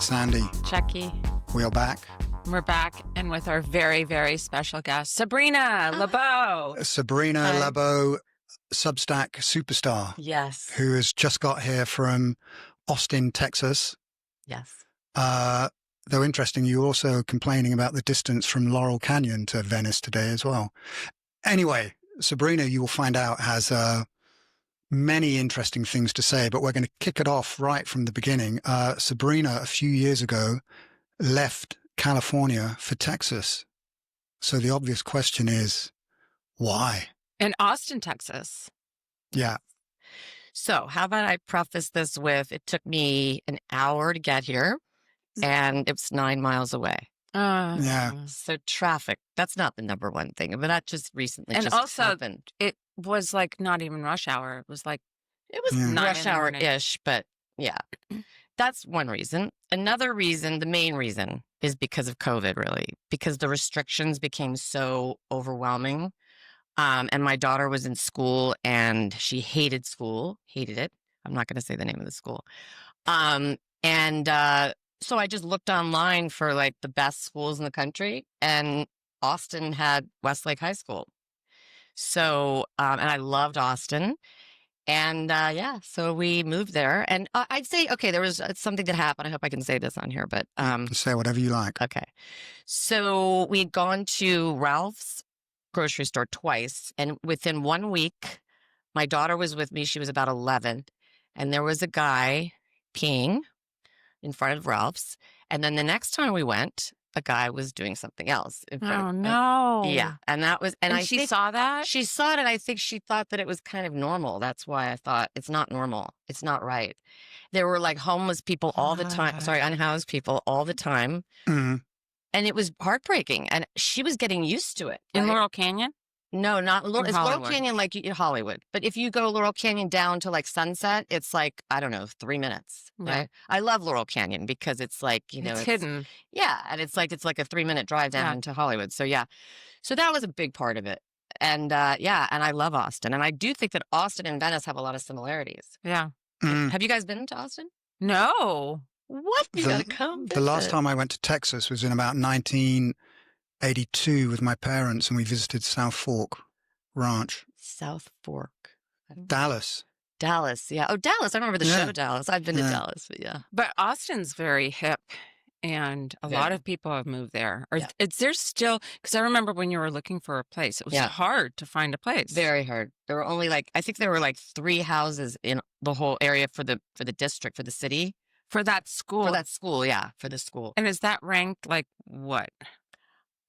Sandy. Chucky. We are back. We're back, and with our very, very special guest, Sabrina LaBow. Sabrina LaBow, Substack superstar. Yes. Who has just got here from Austin, Texas. Yes. Though interesting, you were also complaining about the distance from Laurel Canyon to Venice today as well. Anyway, Sabrina, you will find out, has many interesting things to say, but we're going to kick it off right from the beginning. Sabrina, a few years ago, left California for Texas. So the obvious question is, why? In Austin, Texas. Yeah. So how about I preface this with, it took me an hour to get here and it's 9 miles away. Yeah. So traffic, that's not the number one thing, but that just recently And just also, happened. it was like not even rush hour. It was like It was 9 rush in the morning. hour-ish, but yeah. That's one reason. Another reason, the main reason, is because of COVID, really, because the restrictions became so overwhelming. And my daughter was in school and she hated it. I'm not going to say the name of the school. So I just looked online for like the best schools in the country, and Austin had Westlake High School. So, and I loved Austin. And so we moved there. And I'd say, okay, there was something that happened. I hope I can say this on here, but Say whatever you like. okay. So we had gone to Ralph's grocery store twice, and within 1 week, my daughter was with me. She was about 11, and there was a guy peeing in front of Ralph's. And then the next time we went, a guy was doing something else in front Oh, of no. yeah. And that was, and And she saw that? she saw it, and I think she thought that it was kind of normal. That's why I thought it's not normal. It's not right. There were like homeless people all the time. Sorry, unhoused people all the time. Mm. And it was heartbreaking. And she was getting used to it. In right? Laurel Canyon? No, not Laurel. In It's Laurel Hollywood. Canyon, like in Hollywood. But if you go Laurel Canyon down to like Sunset, it's like, I don't know, 3 minutes. Yeah. Right? I love Laurel Canyon because it's like, It's hidden. Yeah. And it's like a 3-minute drive down Yeah. into Hollywood. So yeah. So that was a big part of it. And and I love Austin. And I do think that Austin and Venice have a lot of similarities. Yeah. Mm. Have you guys been to Austin? No. What? You gotta come. The last visit. time I went to Texas was in about 1982 with my parents, and we visited South Fork Ranch. South Fork. Dallas. Dallas. Yeah. Oh, Dallas. I remember the Yeah. show Dallas. I've been to Yeah. Dallas, but yeah. But Austin's very hip, and a lot Very. of people have moved there. Or Yeah. it's there still, because I remember when you were looking for a place, it was Yeah. hard to find a place. Very hard. There were only I think there were 3 houses in the whole area for the district, for the city. For that school. For that school, yeah, for the school. And is that ranked like what?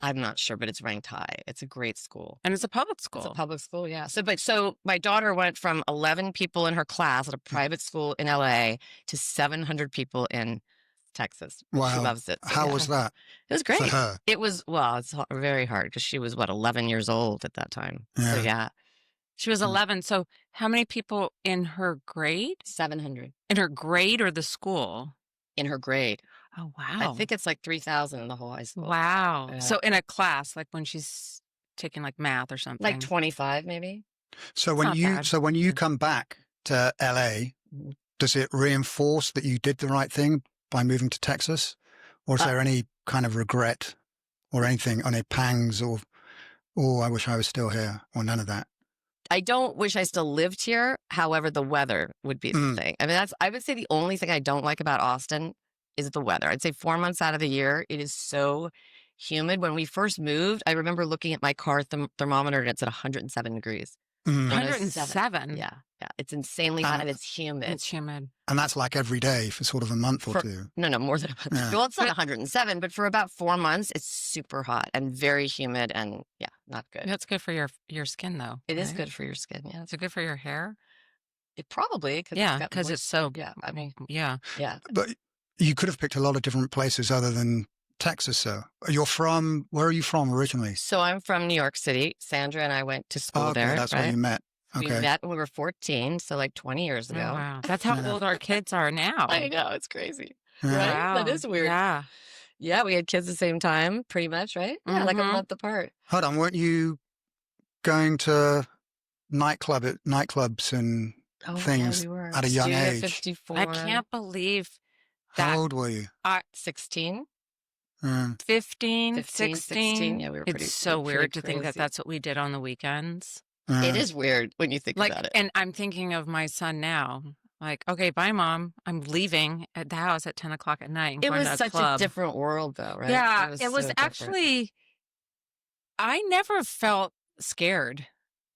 I'm not sure, but it's ranked high. It's a great school. And it's a public school. It's a public school, yeah. So my daughter went from 11 people in her class at a private school in LA to 700 people in Texas. Wow. She loves it. So, How yeah. was that It was great. for her? It was, well, it's very hard because she was 11 years old at that time. So Yeah. yeah, She was 11. So how many people in her grade? 700 In her grade or the school? in her grade. Oh, wow. I think it's 3,000 in the whole high school. Wow. Yeah. So in a class, like when she's taking like math or something. 25 maybe. So It's when not you bad. come back to LA, does it reinforce that you did the right thing by moving to Texas, or is there any kind of regret or anything, any pangs or I wish I was still here, or none of that? I don't wish I still lived here. However, the weather would be the Mm. thing. I mean, I would say the only thing I don't like about Austin is the weather. I'd say 4 months out of the year, it is so humid. When we first moved, I remember looking at my car thermometer and it's at 107 degrees. Mm. 107. Yeah. Yeah. It's insanely hot and it's humid. It's humid. And that's like every day for sort of a month or For- two. No, more than a month. Yeah. Well, it's not 107, but for about 4 months, it's super hot and very humid and yeah, not good. That's good for your skin, though. It is right? good for your skin. Yeah. Is it good for your hair? It probably. Yeah, because it's so. Yeah. I mean, Yeah. yeah. But you could have picked a lot of different places other than Texas, so. Where are you from originally? So I'm from New York City. Sandra and I went to school Okay, there. that's right? where you met. We Okay. met when we were 14, so 20 years Oh, ago. wow. That's how Yeah. old our kids are now. I know, it's crazy. Yeah. Right? Wow. That is weird. Yeah. Yeah, we had kids the same time, pretty much, right? Yeah, like a Mhm. month apart. Hold on, weren't you going to nightclubs and Oh, things yeah, we were. at a young Studio age? 54. I can't believe How old were you? 16, Mm. 15, 15, 16. 16. Yeah, we were It's pretty, so pretty weird to think that crazy. that's what we did on the weekends. It is weird when you think Like, about it. and I'm thinking of my son now. Like, okay, bye, Mom. I'm leaving at the house at 10 o'clock at night. And It going was to a such club. a different world, though, right? Yeah, it it was was so different. actually, I never felt scared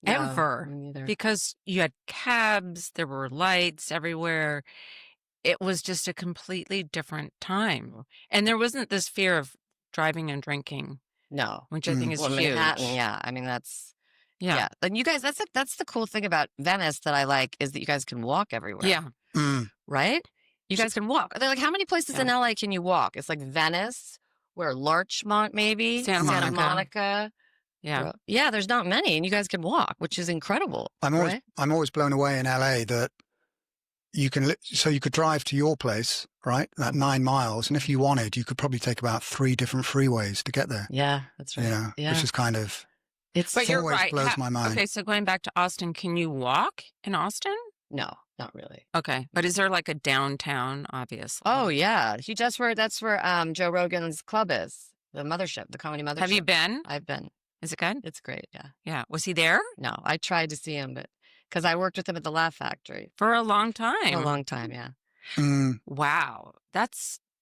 No, ever me neither. because you had cabs, there were lights everywhere. It was just a completely different time. And there wasn't this fear of driving and drinking, No. which I think is Well, huge. Manhattan, yeah. I mean, that's Yeah. And you guys, that's the cool thing about Venice that I like is that you guys can walk everywhere. Yeah. Right? You guys can walk. They're like, how many places in LA can you walk? It's like Venice, where Larchmont, maybe Santa Monica. Yeah. Yeah, there's not many, and you guys can walk, which is incredible. I'm always blown away in LA that you can you could drive to your place, right? That 9 miles, and if you wanted, you could probably take about 3 different freeways to get there. Yeah, that's right. You know, which is kind of But you're always right. blows my mind. Okay, so going back to Austin, can you walk in Austin? No, not really. Okay, but is there like a downtown? Obviously. Oh yeah, that's where Joe Rogan's club is, the mothership, the comedy mothership. Have you been? I've been. Is it good? It's great. Yeah. Yeah. Was he there? No, I tried to see him, but because I worked with him at the Laugh Factory For a long time. for a long time. Yeah. Wow.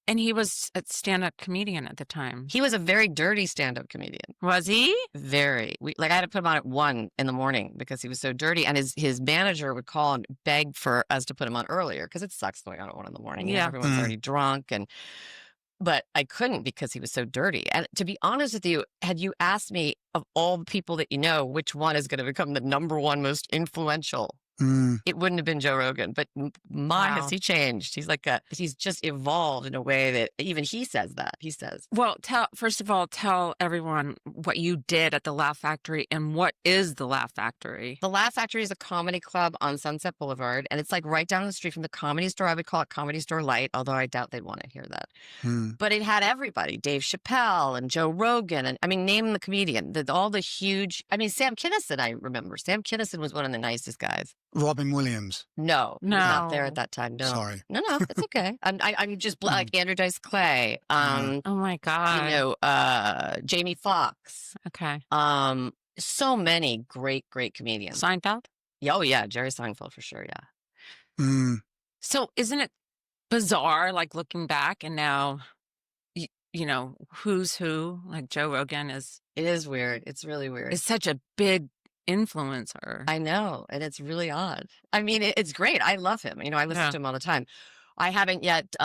And he was a stand-up comedian at the time. He was a very dirty stand-up comedian. Was he? Very. I had to put him on at 1 a.m. because he was so dirty, and his manager would call and beg for us to put him on earlier because it sucks going on at 1 a.m. Yeah. Everyone's already drunk, but I couldn't because he was so dirty. And to be honest with you, had you asked me of all the people that you know, which one is going to become the #1 most influential, it wouldn't have been Joe Rogan. But has he changed? He's just evolved in a way that even he says that. He says, well, first of all, tell everyone what you did at the Laugh Factory and what is the Laugh Factory. The Laugh Factory is a comedy club on Sunset Boulevard, and it's like right down the street from the Comedy Store. I would call it Comedy Store Light, although I doubt they'd want to hear that. But it had everybody, Dave Chappelle and Joe Rogan, and I mean, name the comedian, all the huge, I mean, Sam Kinison, I remember. Sam Kinison was one of the nicest guys. Robin Williams. No, he was not there at that time. No, sorry. No, it's okay. I'm just like Andrew Dice Clay. Oh my God. Jamie Foxx. Okay. So many great comedians. Seinfeld. Oh yeah, Jerry Seinfeld for sure. Yeah. So isn't it bizarre, like looking back and now, you know, who's who? Like Joe Rogan is. It is weird. It's really weird. It's such a big influencer. I know, and it's really odd. I mean, it's great. I love him. You know, I listen to him all the time. I haven't yet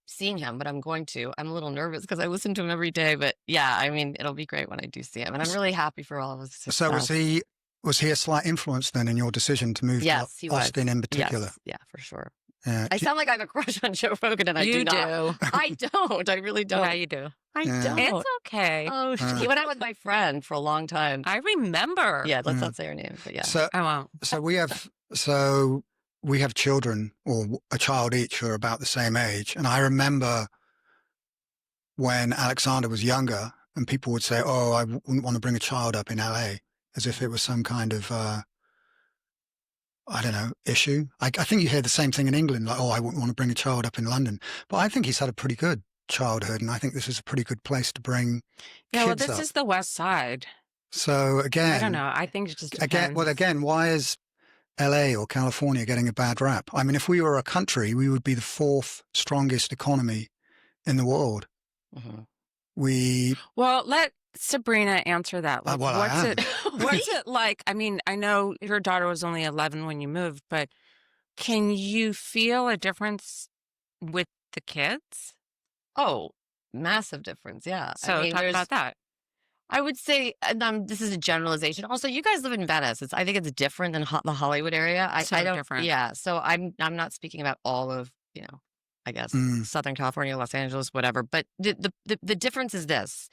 seen him, but I'm going to. I'm a little nervous because I listen to him every day. But yeah, I mean, it'll be great when I do see him, and I'm really happy for all of us. So was he a slight influence then in your decision to move to Austin in particular? Yes, yeah, for sure. Yeah. I sound like I have a crush on Joe Rogan, and I do not. I don't. I really don't. Yeah, you do. I don't. It's okay. Oh, he went out with my friend for a long time. I remember. Yeah, let's not say her name, but yeah. So I won't. We have children, or a child each, who are about the same age. And I remember when Alexander was younger, and people would say, "Oh, I wouldn't want to bring a child up in LA," as if it was some kind of I don't know, issue. I think you hear the same thing in England, like, "Oh, I wouldn't want to bring a child up in London." But I think he's had a pretty good childhood, and I think this is a pretty good place to bring kids this up. is the West Side. So again, I don't know. I think it just depends. again, why is LA or California getting a bad rap? I mean, if we were a country, we would be the 4th strongest economy in the world. Well, let Sabrina answer that. Like, what's it like? I mean, I know your daughter was only 11 when you moved, but can you feel a difference with the kids? Oh, massive difference. Yeah. So talk about that. I would say, this is a generalization. Also, you guys live in Venice. I think it's different than the Hollywood area. I don't. Different. Yeah. So I'm not speaking about all of, I guess Southern California, Los Angeles, whatever. But the difference is this: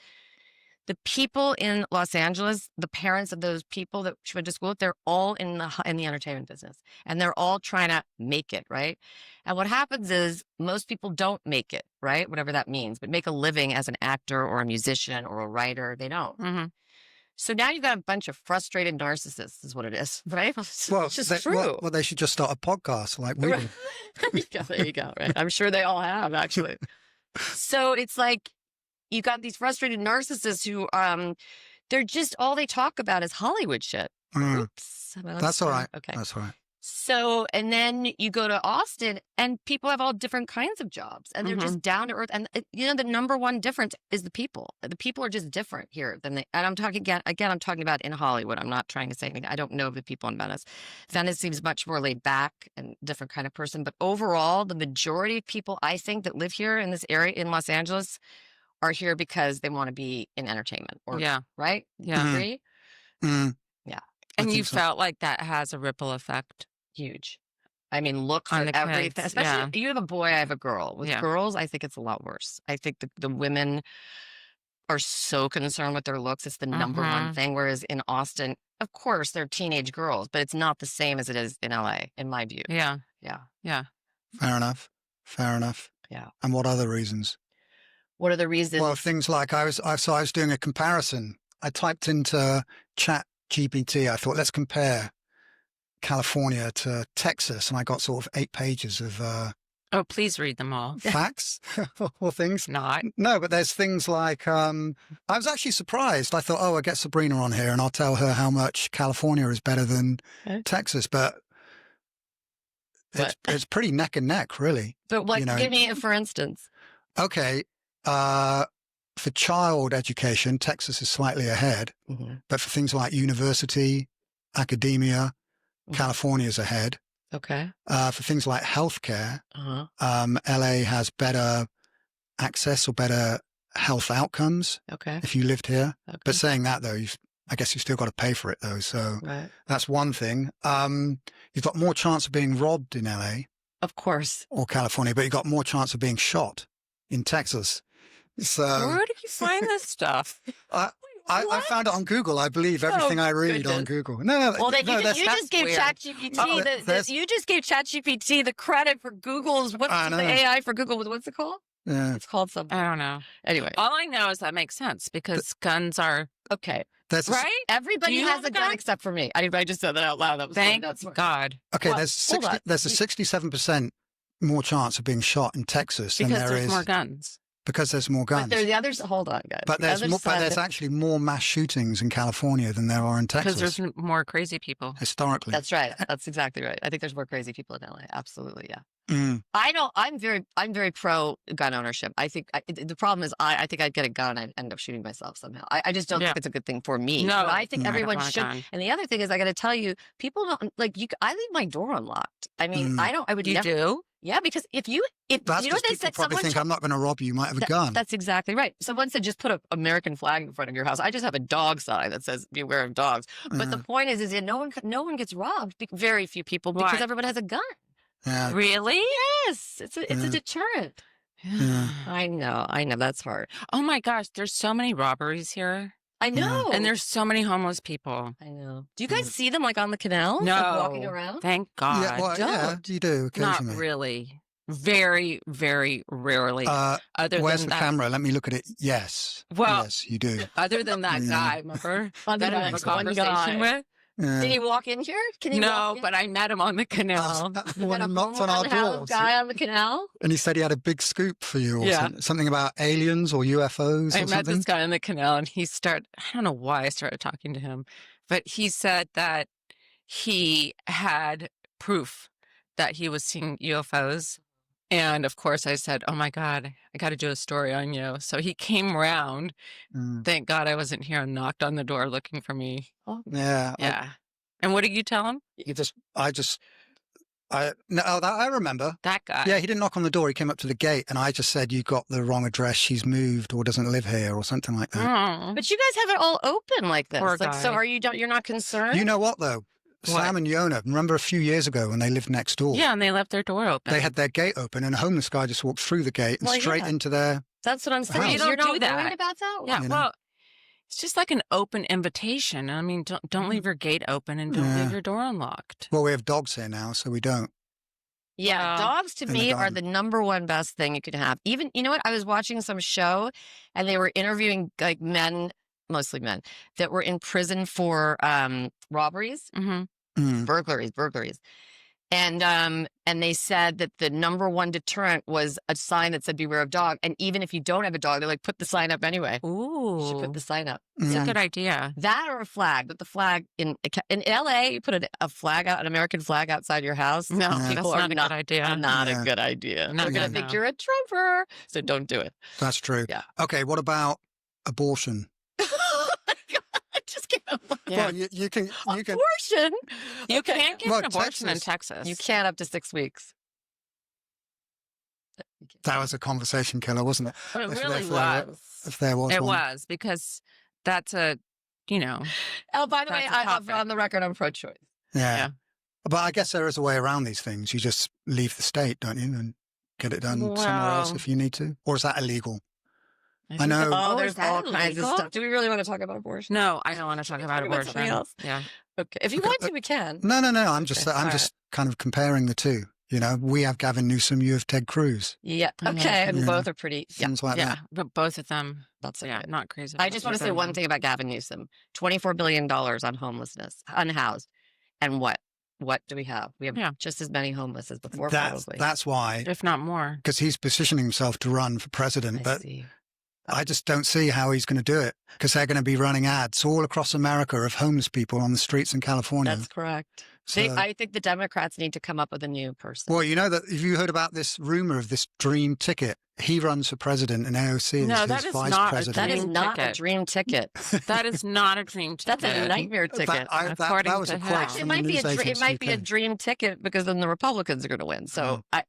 the people in Los Angeles, the parents of those people that she went to school with, they're all in the entertainment business, and they're all trying to make it, right? And what happens is most people don't make it, right? Whatever that means, but make a living as an actor or a musician or a writer, they don't. So now you've got a bunch of frustrated narcissists, is what it is, right? Well, It's just true. Well, they should just start a podcast like we do. There you go. Right. I'm sure they all have, actually. So it's like you got these frustrated narcissists who, they're just all they talk about is Hollywood shit. Oops. That's all right. Okay. That's all right. So, and then you go to Austin and people have all different kinds of jobs and they're just down to earth. And the number one difference is the people. The people are just different here than they, and I'm talking again, I'm talking about in Hollywood. I'm not trying to say anything. I don't know the people in Venice. Venice seems much more laid back and different kind of person. But overall, the majority of people I think that live here in this area in Los Angeles are here because they want to be in entertainment or, right? Yeah. Agree? Yeah. And you felt like that has a ripple effect. Huge. I mean, looks on at the everything. kids, Especially you have a boy, I have a girl. With girls, I think it's a lot worse. I think the women are so concerned with their looks. It's the number one thing. Whereas in Austin, of course, they're teenage girls, but it's not the same as it is in LA, in my view. Yeah. Fair enough. Yeah. And what other reasons? What are the reasons? Well, things like I was doing a comparison. I typed into Chat GPT. I thought, let's compare California to Texas, and I got sort of 8 pages of oh, please read them all. Facts or things. Not. No, but there's things like I was actually surprised. I thought, oh, I'll get Sabrina on here and I'll tell her how much California is better than Texas, but it's pretty neck and neck, really. But what? Give me a for instance. Okay. For child education, Texas is slightly ahead, but for things like university, academia, California's ahead. Okay. For things like healthcare, LA has better access or better health outcomes. Okay. If you lived here. Okay. But saying that though, I guess you still got to pay for it though. So that's one thing. You've got more chance of being robbed in LA. Of course. Or California, but you've got more chance of being shot in Texas. So where did you find this stuff? I found it on Google. I believe everything I read on Google. No, well, you just gave ChatGPT you just gave ChatGPT the credit for Google's the AI for Google. What's it called? Yeah. It's called something. I don't know. Anyway, all I know is that makes sense because guns are okay. Right? Everybody has a gun except for me. I just said that out loud. That was thank God. Okay, well, there's a 67% more chance of being shot in Texas than there is more guns. Because there's more guns. But there's the others. Hold on, guys. But there's actually more mass shootings in California than there are in Texas. Because there's more crazy people. Historically. That's right. That's exactly right. I think there's more crazy people in LA. Absolutely, yeah. I'm very pro gun ownership. I think the problem is I think I'd get a gun and I'd end up shooting myself somehow. I just don't think it's a good thing for me. No, but I think everyone should. And the other thing is, I got to tell you, people don't like you. I leave my door unlocked. I mean, I would. You never, do? Yeah, because if you know what they said, probably think I'm not going to rob you. You might have a gun. That's exactly right. Someone said just put an American flag in front of your house. I just have a dog sign that says "Beware of dogs." But the point is that no one gets robbed. Very few people because everyone has a gun. Yeah. Really? Yes, it's a deterrent. Yeah. I know. That's hard. Oh my gosh, there's so many robberies here. I know. And there's so many homeless people. I know. Do you guys see them like on the canal? No. Like walking around? Thank God. Yeah, well, you do occasionally. Not really. Very, very rarely. Where's the camera? Let me look at it. Yes. Well, yes, you do. Other than that guy, remember? That I had a conversation with? Did he walk in here? No, but I met him on the canal. When he knocked on our doors. Guy on the canal? And he said he had a big scoop for you or something about aliens or UFOs I met this guy on the canal and I don't know why I started talking to him, but he said that he had proof that he was seeing UFOs. And of course I said, oh my God, I got to do a story on you. So he came around. Thank God I wasn't here and knocked on the door looking for me. Oh. Yeah. Yeah. And what did you tell him? I remember. That guy. Yeah, he didn't knock on the door. He came up to the gate and I just said, you got the wrong address. She's moved or doesn't live here or something like that. But you guys have it all open like this. Poor guy. So you're not concerned? You know what though? Sam and Yona, remember a few years ago when they lived next door? Yeah, and they left their door open. They had their gate open and a homeless guy just walked through the gate and straight into their That's what I'm saying. house. You don't You're do not that. worried about that? Yeah, well, it's just like an open invitation. I mean, don't leave your gate open and don't leave your door unlocked. Well, we have dogs here now, so we don't. Yeah, dogs to me are the number one best thing you could have. Even, you know what? I was watching some show and they were interviewing like men mostly men, that were in prison for robberies, burglaries. And they said that the number one deterrent was a sign that said beware of dog. And even if you don't have a dog, they're like, put the sign up anyway. Ooh. You should put the sign up. It's a good idea. That or a flag. But the flag in LA, you put a flag out, an American flag outside your house. No, that's not a good idea. Not a good idea. No, They're going to think you're a Trumper. So don't do it. That's true. Yeah. Okay, what about abortion? I just can't. Yeah. Well, you can. Abortion? You can't get an abortion in Texas. Texas. You can't up to 6 weeks. That was a conversation killer, wasn't it? It really was. If there was It one. was, because that's a, Oh, by the way, on the record, I'm pro-choice. Yeah. But I guess there is a way around these things. You just leave the state, don't you, and get it done somewhere else if you need to? Or is that illegal? I know. Oh, there's all kinds of stuff. Do we really want to talk about abortion? No, I don't want to talk about abortion. Something else? Yeah. Okay. If you want to, we can. No. I'm just kind of comparing the two. We have Gavin Newsom, you have Ted Cruz. Yeah. Okay. And both are pretty. Things like that. But both of them, That's not crazy. I just want to say one thing about Gavin Newsom: $24 billion on homelessness, unhoused, and what do we have? We have just as many homeless as before. Probably. That's why, if not more, because he's positioning himself to run for president. See. I just don't see how he's going to do it, because they're going to be running ads all across America of homeless people on the streets in California. That's correct. So, I think the Democrats need to come up with a new person. Well, that if you heard about this rumor of this dream ticket, he runs for president and AOC is his vice president. That is not a dream ticket. That is not a dream ticket. That's a nightmare ticket. That was a quote. It might be a dream ticket because then the Republicans are going to win. So I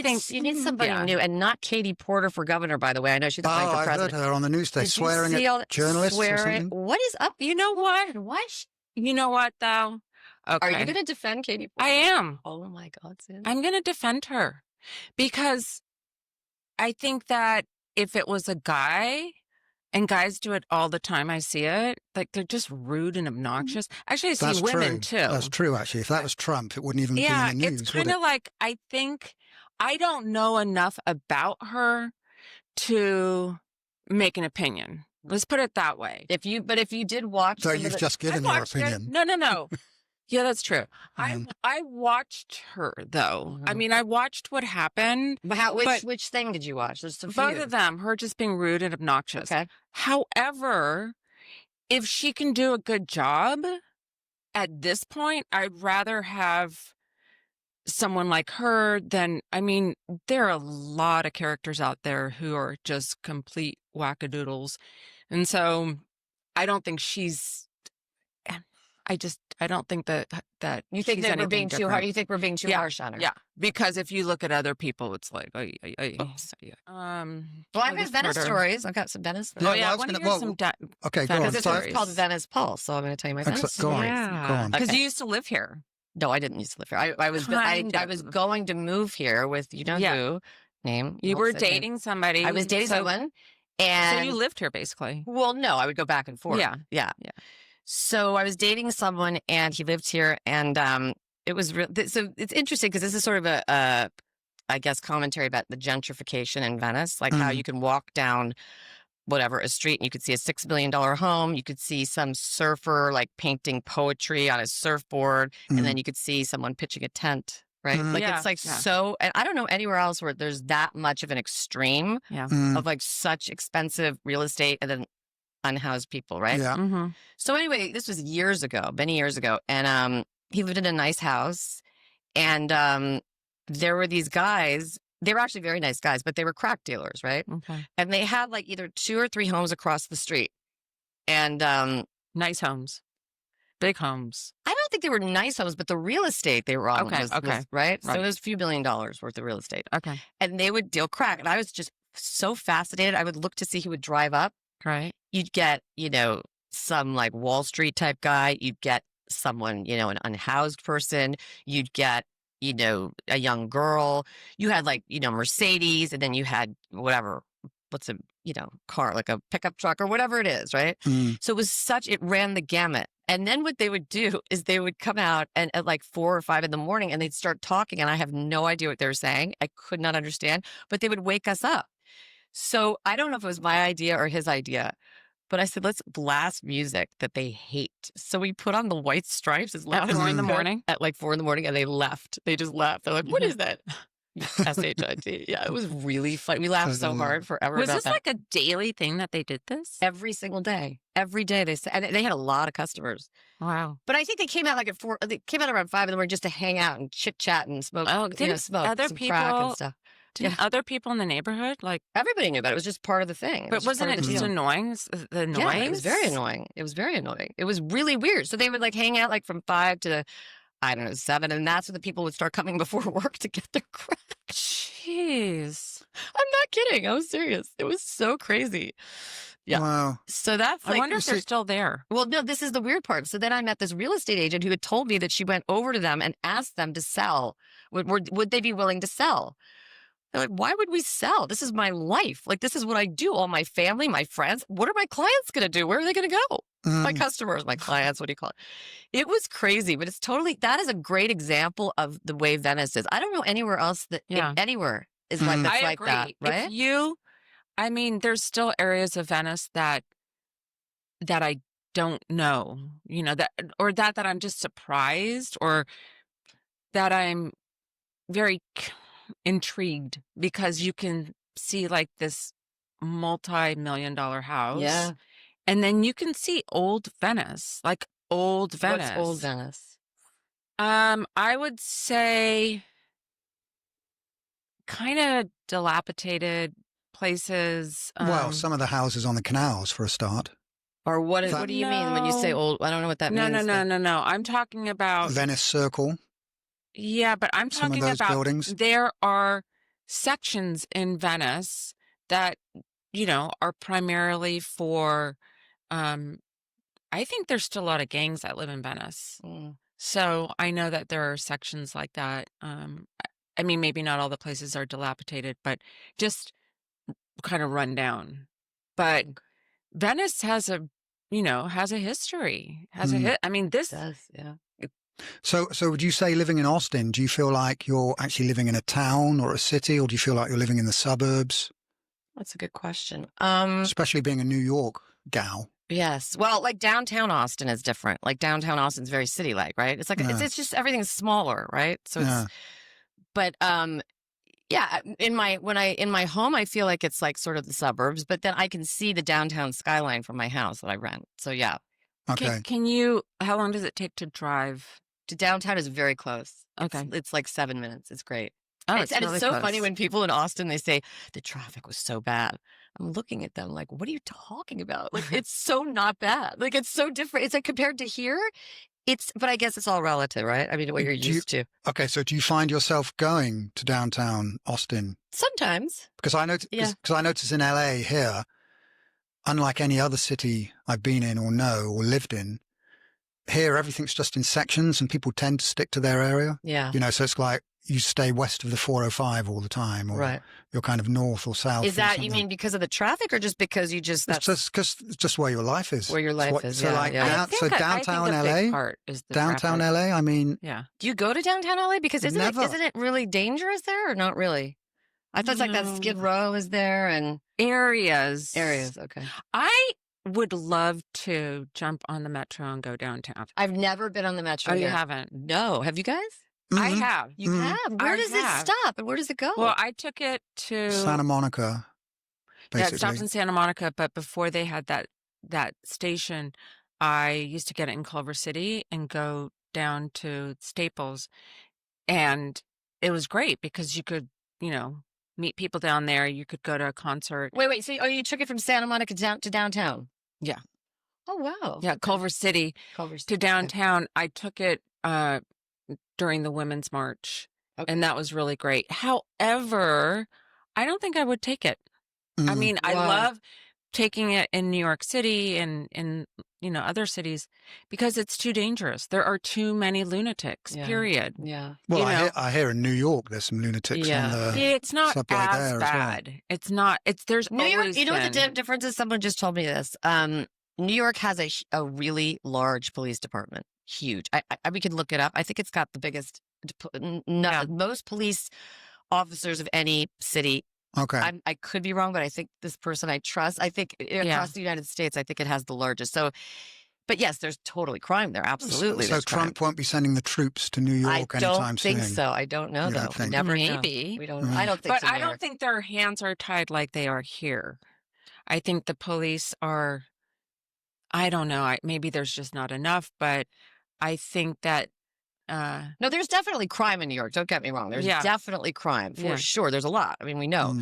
think you need somebody new, and not Katie Porter for governor. By the way, I know she's running for president. I heard her on the news today swearing at journalists or something. What is up? You know what? What? You know what though? Okay. Are you going to defend Katie Porter? I am. Oh my God, Sid. I'm going to defend her, because I think that if it was a guy, and guys do it all the time, I see it, like they're just rude and obnoxious. Actually, I see women too. That's true, actually. If that was Trump, it wouldn't even be in the news. It's kind of like, I think, I don't know enough about her to make an opinion. Let's put it that way. If you did watch, so you've just given your opinion. No. Yeah, that's true. I watched her though. I mean, I watched what happened. Which thing did you watch? There's some both of them. Her just being rude and obnoxious. Okay. However, if she can do a good job at this point, I'd rather have someone like her than. I mean, there are a lot of characters out there who are just complete wackadoodles, and so I don't think she's. I don't think that you think that we're being too hard. You think we're being too harsh on her. Yeah, because if you look at other people, it's like, well, I've got Venice stories. I've got some Venice stories. Oh yeah, I want to hear some. Okay, go on. This one's called Venice Pulse, so I'm going to tell you my Venice. Go on. Because you used to live here. No, I didn't used to live here. I was going to move here with who name. You were dating somebody. I was dating someone, and so you lived here basically. Well, no, I would go back and forth. Yeah. So I was dating someone, and he lived here, and it was so it's interesting because this is sort of a I guess commentary about the gentrification in Venice, like how you can walk down a street and you could see a $6 million home, you could see some surfer like painting poetry on his surfboard, and then you could see someone pitching a tent. Right? Like it's like so, and I don't know anywhere else where there's that much of an extreme of like such expensive real estate and then unhoused people, right? Yeah. Mm-hmm. So anyway, this was many years ago, and he lived in a nice house, and there were these guys. They were actually very nice guys, but they were crack dealers, right? Okay. And they had like either 2 or 3 homes across the street, and nice homes, big homes. I don't think they were nice homes, but the real estate they were on was right. So it was a few $1 billion worth of real estate. Okay. And they would deal crack, and I was just so fascinated. I would look to see who would drive up. Right. You'd get, some like Wall Street type guy. You'd get someone, an unhoused person. You'd get, a young girl. You had like, Mercedes, and then you had what's a, car, like a pickup truck or whatever it is, right? So it ran the gamut. And then what they would do is they would come out and at like 4 or 5 in the morning, and they'd start talking, and I have no idea what they were saying. I could not understand, but they would wake us up. So I don't know if it was my idea or his idea, But I said, let's blast music that they hate. So we put on the White Stripes as loud At as 4 we in the could morning? at like 4 a.m, and they left. They just left. They're like, what is that? SHIT. Yeah, it was really fun. We laughed so hard forever Was about this that. like a daily thing that they did this? Every single day. Every day they said, and they had a lot of customers. Wow. But I think they came out like at 4, they came out around 5 in the morning just to hang out and chit chat and smoke, smoke other some crack and people stuff. Didn't other people in the neighborhood like? Everybody knew about it. It was just part of the thing. But wasn't it just deal. annoying? The noise. Yeah, it was very annoying. It was very annoying. It was really weird. So they would like hang out like from 5 to, I don't know, 7, and that's when the people would start coming before work to get their crack. Jeez. I'm not kidding. I was serious. It was so crazy. Yeah. Wow. So that's like, I wonder if they're still there. well, no, this is the weird part. So then I met this real estate agent who had told me that she went over to them and asked them to sell. Would they be willing to sell? They're like, why would we sell? This is my life. Like, this is what I do. All my family, my friends. What are my clients going to do? Where are they going to go? My customers, my clients, what do you call it? It was crazy, but it's totally, that is a great example of the way Venice is. I don't know anywhere else that, anywhere is like, that's I like agree. that, right? I mean, there's still areas of Venice that I don't know, that I'm just surprised, or that I'm very intrigued, because you can see like this multi-million-dollar house. Yeah. And then you can see old Venice, like old Venice. What's old Venice? I would say kind of dilapidated places. Well, some of the houses on the canals, for a start. Or what do you mean when you say old? I don't know what that means. No. I'm talking about Venice Circle. Yeah, but I'm Some of talking those about buildings. There are sections in Venice that, are primarily for, I think there's still a lot of gangs that live in Venice. So I know that there are sections like that. I mean, maybe not all the places are dilapidated, but just kind of run down. But Venice has a history. I mean, this does, yeah. So would you say, living in Austin, do you feel like you're actually living in a town or a city, or do you feel like you're living in the suburbs? That's a good question. Especially being a New York gal. Yes. Well, like downtown Austin is different. Like downtown Austin's very city-like, right? It's like it's just everything's smaller, right? So it's, but yeah, in my home, I feel like it's like sort of the suburbs, but then I can see the downtown skyline from my house that I rent. So yeah. Okay. How long does it take to drive? To downtown is very close. Okay. It's like 7 minutes. It's great. Oh, and it's it's really so close. funny when people in Austin, they say the traffic was so bad. I'm looking at them like, what are you talking about? Like, it's so not bad. Like, it's so different. It's like compared to here, but I guess it's all relative, right? I mean, what you're used to. Okay. So do you find yourself going to downtown Austin? Sometimes. Because I notice in LA here, unlike any other city I've been in or lived in, here everything's just in sections and people tend to stick to their area. Yeah. So it's like you stay west of the 405 all the time, or you're kind of north or south. Is that, you mean because of the traffic, or just because it's just where your life is. Where your life is. So downtown LA, downtown LA. I mean, yeah. Do you go to downtown LA? Because isn't it really dangerous there, or not really? I thought it's like that Skid Row is there and areas. Okay. I would love to jump on the metro and go downtown. I've never been on the metro. Oh, yet. you haven't? No. Have you guys? I have. You have? Where does it stop and where does it go? Well, I took it to Santa Monica. Basically. Yeah, it stops in Santa Monica, but before they had that station, I used to get it in Culver City and go down to Staples, and it was great because you could, meet people down there. You could go to a concert. Wait. So you took it from Santa Monica to downtown? Yeah. Oh, wow. Yeah, Culver City to downtown. I took it during the Women's March, and that was really great. However, I don't think I would take it. I mean, I love taking it in New York City and in other cities because it's too dangerous. There are too many lunatics. Period. Yeah. Well, I hear in New York there's some lunatics on the it's not subway as there bad. As well. It's not. There's New York. Always You know what the been. difference is? Someone just told me this. New York has a really large police department. Huge. We could look it up. I think it's got the biggest. Most police officers of any city Okay. I could be wrong, but I think this person I trust. I think across the United States, I think it has the largest. So, but yes, there's totally crime there. Absolutely. So Trump won't be sending the troops to New York anytime soon. I don't think so. I don't know, though. We never Maybe. know. We don't. I don't think but so. I don't think their hands are tied like they are here. I think the police are, I don't know. Maybe there's just not enough, but I think that no, there's definitely crime in New York. Don't get me wrong. There's definitely crime for sure. There's a lot. I mean, we know.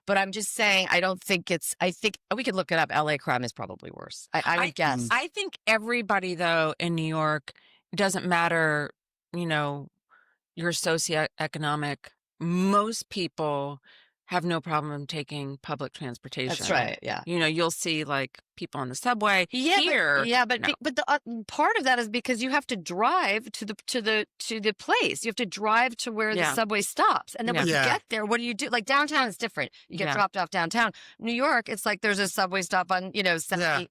But I'm just saying, I don't think I think we could look it up. LA crime is probably worse. I would guess. I think everybody, though, in New York, it doesn't matter, your socioeconomic, most people have no problem taking public transportation. That's right. Yeah. You'll see like people on the subway here. But the part of that is because you have to drive to the place. You have to drive to where the subway stops, and then when you get there, what do you do? Like downtown is different. You get dropped off downtown. New York, it's like there's a subway stop on 68th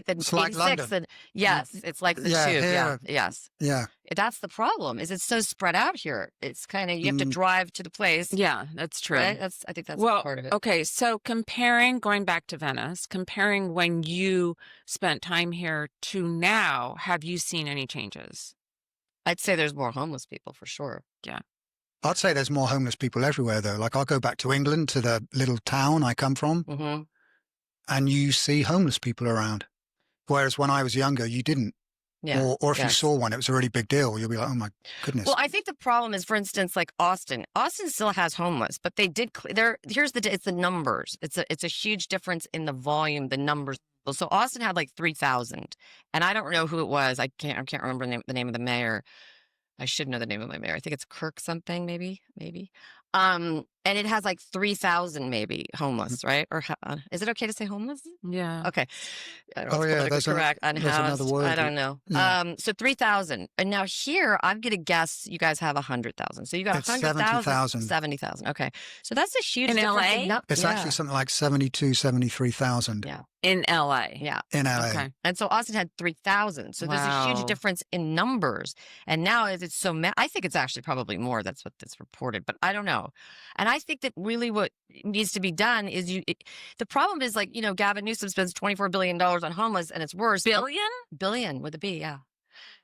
and 86th, and it's like the tube. Yeah. That's the problem. Is it's so spread out here. It's kind of you have to drive to the place. Yeah, that's true. Right? I think that's part of it. Okay, so going back to Venice, comparing when you spent time here to now, have you seen any changes? I'd say there's more homeless people for sure. Yeah. I'd say there's more homeless people everywhere, though. Like I'll go back to England, to the little town I come from, and you see homeless people around. Whereas when I was younger, you didn't. Yeah. Or if you saw one, it was a really big deal. You'll be like, oh my goodness. Well, I think the problem is, for instance, like Austin. Austin still has homeless, but they did. It's the numbers. It's a huge difference in the volume, the numbers. So Austin had like 3,000, and I don't know who it was. I can't remember the name of the mayor. I should know the name of my mayor. I think it's Kirk something, maybe. And it has like 3,000 maybe homeless, right? Or is it okay to say homeless? Yeah. Okay. I don't know if it's correct. Unhoused. Another word. I don't know. Yeah. So 3,000. And now here, I'm going to guess you guys have 100,000. So you got 100,000. 70,000. Okay. So that's a huge in difference. LA? It's actually something like 72, 73,000. Yeah. In LA. Yeah. In LA. Okay. And so Austin had 3,000. So there's a huge difference in numbers. And now it's so, I think it's actually probably more. That's what that's reported, but I don't know. And I think that really what needs to be done is the problem is like, Gavin Newsom spends $24 billion on homeless and it's worse. Billion with a B. Yeah.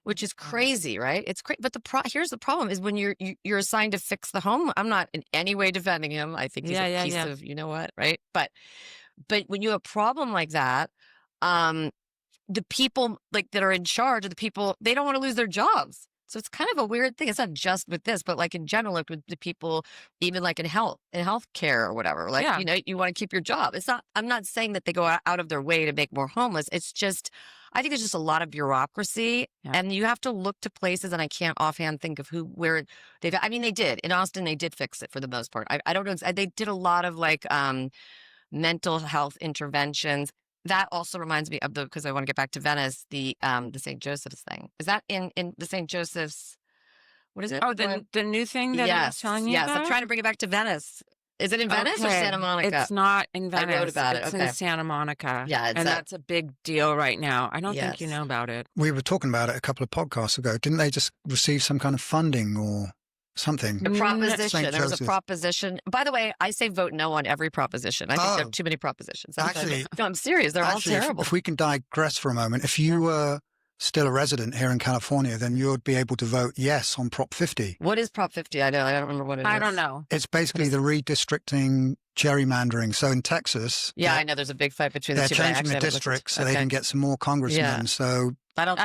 Which is crazy, right? It's crazy. But here's the problem is when you're assigned to fix the home. I'm not in any way defending him. I think he's a piece of, you know what, right? But when you have a problem like that, the people like that are in charge of the people, they don't want to lose their jobs. So it's kind of a weird thing. It's not just with this, but like in general, like with the people, even like in healthcare or whatever, like, you want to keep your job. I'm not saying that they go out of their way to make more homeless. It's just, I think there's just a lot of bureaucracy and you have to look to places, and I can't offhand think of they did in Austin, they did fix it for the most part. I don't know. They did a lot of like, mental health interventions. That also reminds me of because I want to get back to Venice, the St. Joseph's thing. Is that in the St. Joseph's? What is it? Oh, the new thing that I was telling you about? Yes, I'm trying to bring it back to Venice. Is it in Venice or Santa Monica? It's not in Venice. I wrote about it. It's in Santa Monica. Yeah, and that's a big deal right now. I don't think you know about it. We were talking about it a couple of podcasts ago. Didn't they just receive some kind of funding or something? A proposition. There was a proposition. By the way, I say vote no on every proposition. I think there are too many propositions. No, I'm serious. They're all terrible. If we can digress for a moment, if you were still a resident here in California, then you would be able to vote yes on Prop 50. What is Prop 50? I don't remember what it is. I don't know. It's basically the redistricting, gerrymandering. So in Texas, I know there's a big fight between the two. They're changing the districts so they can get some more congressmen. Yeah. So I don't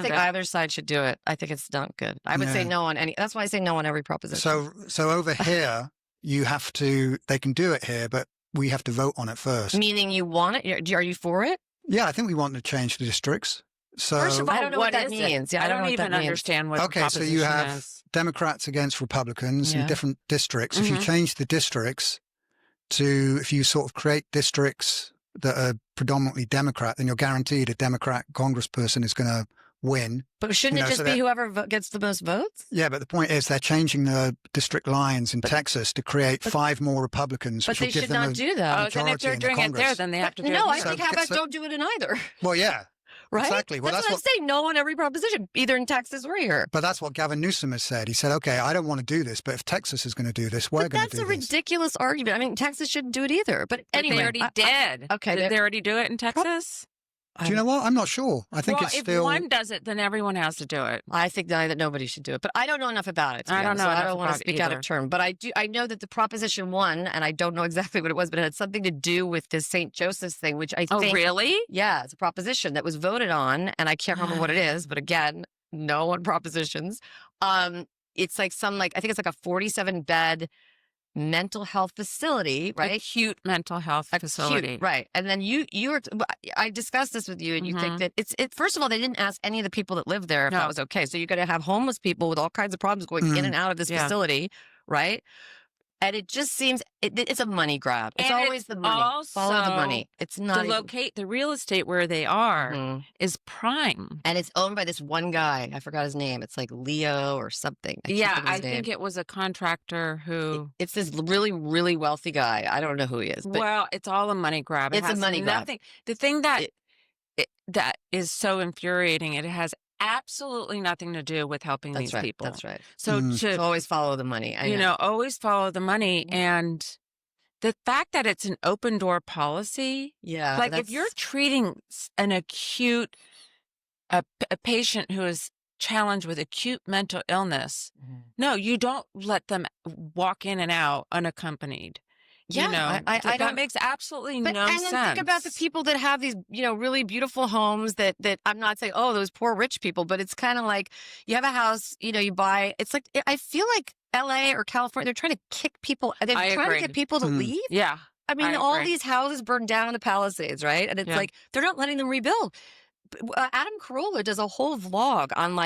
think either side should do it. I think it's not good. I would say no on any. That's why I say no on every proposition. So over here, they can do it here, but we have to vote on it first. Meaning you want it? Are you for it? Yeah, I think we want to change the districts. So first of all, I don't know what that means. I don't even understand what the proposition so you have Democrats against Republicans in different districts. If you change the districts if you sort of create districts that are predominantly Democrat, then you're guaranteed a Democrat congressperson is going to win. But shouldn't it just be whoever gets the most votes? Yeah, but the point is they're changing the district lines in Texas to create 5 more Republicans. But they should not do that. Then if they're doing it there, then they have to do it. No, I think how about don't do it in either? Well, yeah. right? Exactly. Well, that's what I'm saying. No on every proposition, either in Texas or here. But that's what Gavin Newsom has said. He said, okay, I don't want to do this, but if Texas is going to do this, we're going to do this. That's a ridiculous argument. I mean, Texas shouldn't do it either. But anyway. They already did. Okay. Did they already do it in Texas? Do you know what? I'm not sure. I think it's still... if one does it, then everyone has to do it. I think that nobody should do it. But I don't know enough about it. I don't know. I don't want to speak out of turn. But I know that the Proposition 1, and I don't know exactly what it was, but it had something to do with this St. Joseph's thing, which I think... Oh, really? Yeah, it's a proposition that was voted on, and I can't remember what it is. But again, no on propositions. It's like I think it's like a 47-bed mental health facility, right? Acute mental health facility. Right. And then I discussed this with you, and you think that first of all, they didn't ask any of the people that live there if that was okay. So you're going to have homeless people with all kinds of problems going in and out of this facility, right? And it just seems it's a money grab. It's always the money. Follow the money. It's not the real estate where they are is prime, and it's owned by this one guy. I forgot his name. It's like Leo or something. I think it was a contractor who. It's this really, really wealthy guy. I don't know who he is. But well, it's all a money grab. It's a money grab. The thing that that is so infuriating. It has absolutely nothing to do with helping these people. That's right. So to always follow the money. Always follow the money. And the fact that it's an open door policy. Yeah. Like if you're treating an acute, a patient who is challenged with acute mental illness, no, you don't let them walk in and out unaccompanied. Yeah, that makes absolutely no sense. And then think about the people that have these, really beautiful homes that I'm not saying, oh, those poor rich people, but it's kind of like you have a house, you buy. It's like, I feel like LA or California, they're trying to kick people. They're trying to get people to leave. Yeah. I mean, all these houses burned down in the Palisades, right? And it's like, they're not letting them rebuild. Adam Carolla does a whole vlog on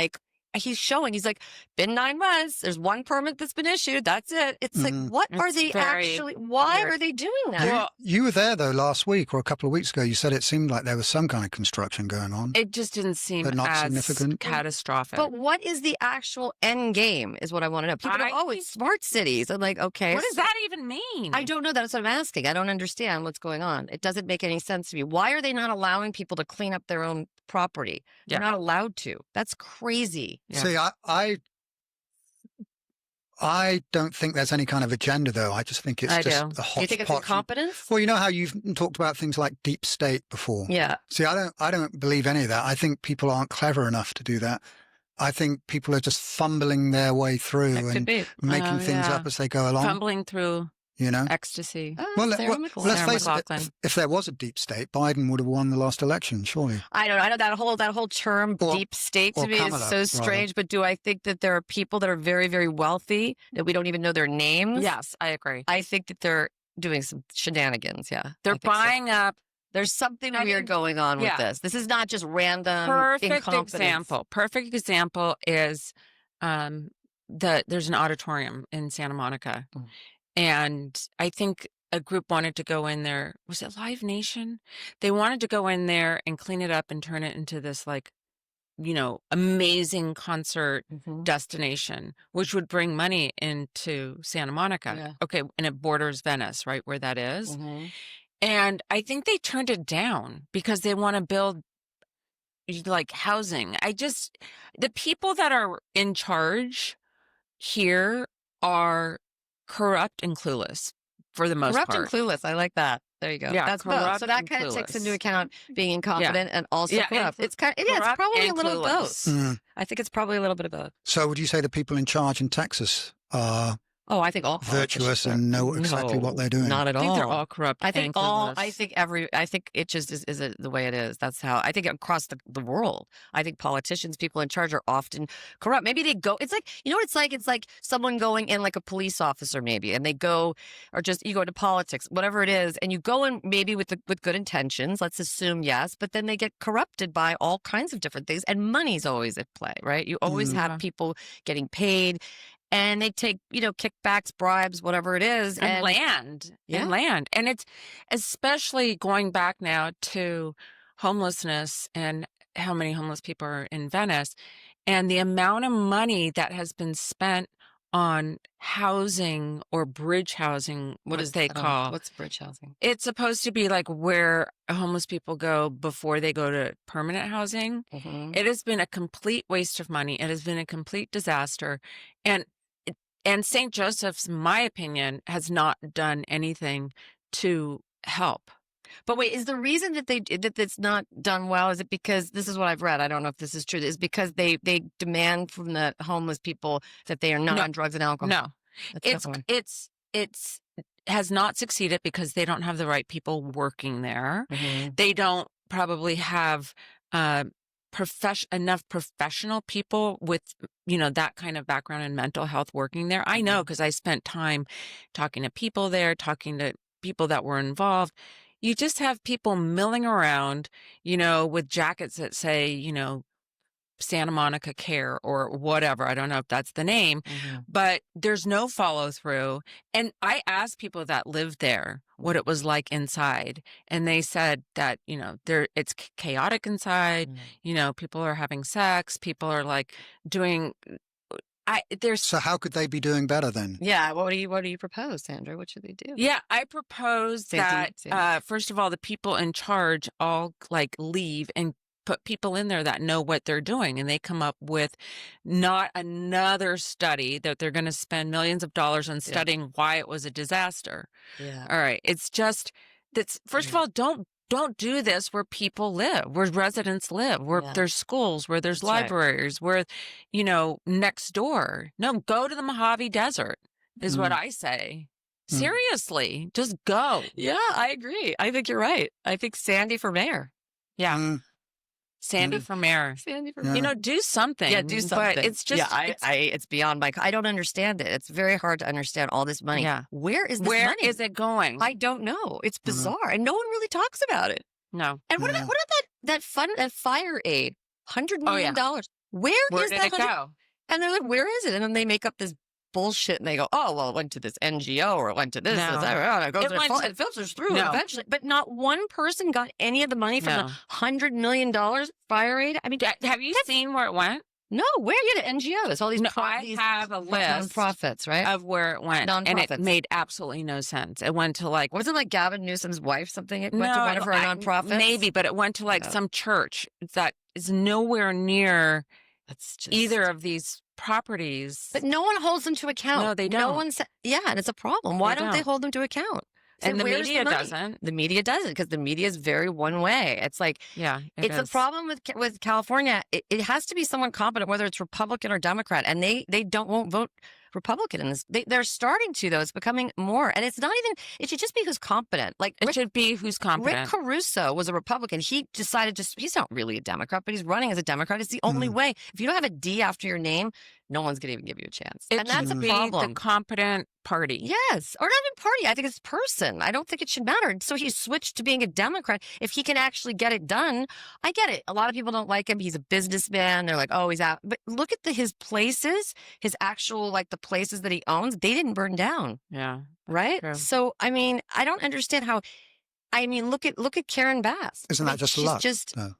he's like, been 9 months. There's one permit that's been issued. That's it. It's like, what are they why are they doing that? Well, you were there though last week or a couple of weeks ago. You said it seemed like there was some kind of construction going on. It just didn't seem but not as significant. Catastrophic. But what is the actual end game is what I want to know. People go, it's smart cities. I'm like, okay. What does that even mean? I don't know. That's what I'm asking. I don't understand what's going on. It doesn't make any sense to me. Why are they not allowing people to clean up their own property? They're not allowed to. That's crazy. Yeah. See, I don't think there's any kind of agenda, though. I just think it's just the hot. You think it's incompetence? Well, you know how you've talked about things like deep state before. Yeah. See, I don't believe any of that. I think people aren't clever enough to do that. I think people are just fumbling their way through and making things up as they go along. Fumbling through. Ecstasy. Well, let's face it. If there was a deep state, Biden would have won the last election, surely. I don't know. I know that whole term deep state to me is so strange. But do I think that there are people that are very, very wealthy that we don't even know their names? Yes, I agree. I think that they're doing some shenanigans. Yeah, they're buying up. There's something weird going on with this. This is not just random. Perfect example is there's an auditorium in Santa Monica. And I think a group wanted to go in there. Was it Live Nation? They wanted to go in there and clean it up and turn it into this amazing concert destination, which would bring money into Santa Monica. Yeah. Okay. And it borders Venice, right where that is. And I think they turned it down because they want to build housing. The people that are in charge here are corrupt and clueless for the most part. Corrupt and clueless. I like that. There you go. Yeah, that's both. So that kind of takes into account being incompetent and also corrupt. It's probably a little of both. I think it's probably a little bit of both. So would you say the people in charge in Texas are I think all virtuous and know exactly what they're doing? Not at all. I think they're all corrupt. I think I think it just is the way it is. That's how I think across the world. I think politicians, people in charge are often corrupt. Maybe they go, it's like, what it's like? It's like someone going in like a police officer maybe, and they go, or just you go into politics, whatever it is, and you go in maybe with good intentions, let's assume yes, but then they get corrupted by all kinds of different things, and money's always at play, right? You always have people getting paid. And they take, kickbacks, bribes, whatever it is. And land. And it's especially going back now to homelessness and how many homeless people are in Venice and the amount of money that has been spent on housing or bridge housing, what they call. What's bridge housing? It's supposed to be like where homeless people go before they go to permanent housing. Mm-hmm. It has been a complete waste of money. It has been a complete disaster. And St. Joseph's, in my opinion, has not done anything to help. But wait, is the reason that it's not done well, is it because, this is what I've read, I don't know if this is true, is because they demand from the homeless people that they are not on drugs and alcohol? No. That's It's has not succeeded because they don't have the right people working there. Mm-hmm. They don't probably have enough professional people with, that kind of background in mental health working there. I know, because I spent time talking to people there, talking to people that were involved. You just have people milling around, with jackets that say, Santa Monica Care or whatever. I don't know if that's the name, but there's no follow through. And I asked people that lived there what it was like inside, and they said that, it's chaotic inside. People are having sex. People are like doing. So how could they be doing better then? Yeah. What do you propose, Sandra? What should they do? Yeah, I propose that first of all, the people in charge all leave and put people in there that know what they're doing, and they come up with not another study that they're going to spend millions of dollars on studying why it was a disaster. Yeah. All right. It's just that's first of all, don't do this where people live, where residents live, where there's schools, where there's libraries, where, next door. No, go to the Mojave Desert is what I say. Seriously, just go. Yeah, I agree. I think you're right. I think Sandy for mayor. Yeah. Sandy for mayor. Sandy for mayor. Do something. Yeah, do something. But it's just, it's beyond my, I don't understand it. It's very hard to understand all this money. Yeah. Where is this money? Where is it going? I don't know. It's bizarre. And no one really talks about it. No. And what about that fire aid? $100 million. Where did that it go? And they're like, where is it? And then they make up this bullshit and they go, oh, well, it went to this NGO or it went to this. It filters through eventually. But not one person got any of the money from the $100 million fire aid. I mean, have you seen where it went? No, where? Yeah, the NGOs, all these. I have a list nonprofits, right, of where it went, and it made absolutely no sense. It went to was it like Gavin Newsom's wife? Something it went to one of her nonprofits, maybe, but it went to some church that is nowhere near either of these properties. But no one holds them to account. No, they don't. No one and it's a problem. Why don't they hold them to account? And the media doesn't. The media doesn't, because the media is very one way. It's like, it's a problem with California. It has to be someone competent, whether it's Republican or Democrat, and they won't vote Republican in this. They're starting to, though. It's becoming more, and it's not even. It should just be who's competent. It should be who's competent. Rick Caruso was a Republican. He decided he's not really a Democrat, but he's running as a Democrat. It's the only way. If you don't have a D after your name, no one's going to even give you a chance. And that's a problem. The competent party. Yes. Or not even party. I think it's person. I don't think it should matter. So he switched to being a Democrat. If he can actually get it done, I get it. A lot of people don't like him. He's a businessman. They're like, oh, he's out. But look at his places, his actual, the places that he owns. They didn't burn down. Yeah. Right? True. So, I mean, I don't understand how. I mean, look at Karen Bass. Isn't that just luck?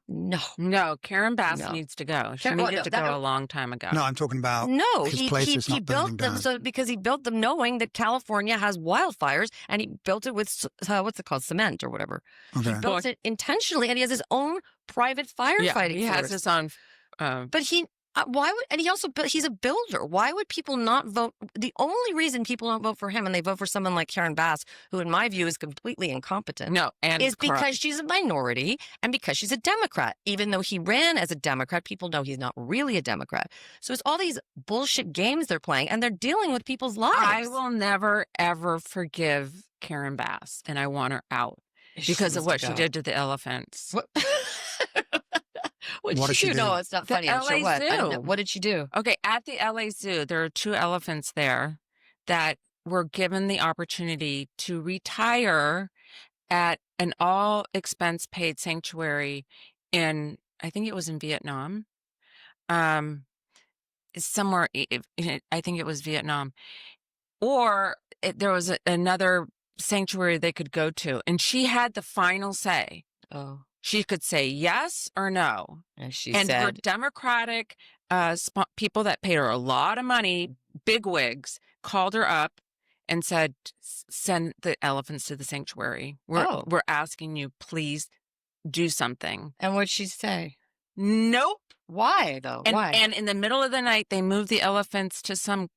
No. Karen Bass needs to go. She needed to go a long time ago. No, I'm talking about his place is not built them down. because he built them knowing that California has wildfires, and he built it with what's it called, cement or whatever. Okay. He built it intentionally, and he has his own private firefighting. He has his own. But why would, and he also, he's a builder. Why would people not vote? The only reason people don't vote for him and they vote for someone like Karen Bass, who in my view is completely incompetent, is because she's a minority and because she's a Democrat. Even though he ran as a Democrat, people know he's not really a Democrat. So it's all these bullshit games they're playing, and they're dealing with people's lives. I will never, ever forgive Karen Bass, and I want her out because of what she did to the elephants. What did she do? No, it's not funny. I'm sure what. Zoo. I don't know. What did she do? Okay, at the LA Zoo, there are 2 elephants there that were given the opportunity to retire at an all-expense-paid sanctuary in, I think it was in Vietnam. Somewhere, I think it was Vietnam. Or there was another sanctuary they could go to, and she had the final say. Oh. She could say yes or no. And she said, for Democratic people that paid her a lot of money bigwigs called her up and said, send the elephants to the sanctuary. We're asking you, please do something. And what'd she say? Nope. Why, though? Why? And in the middle of the night, they moved the elephants to some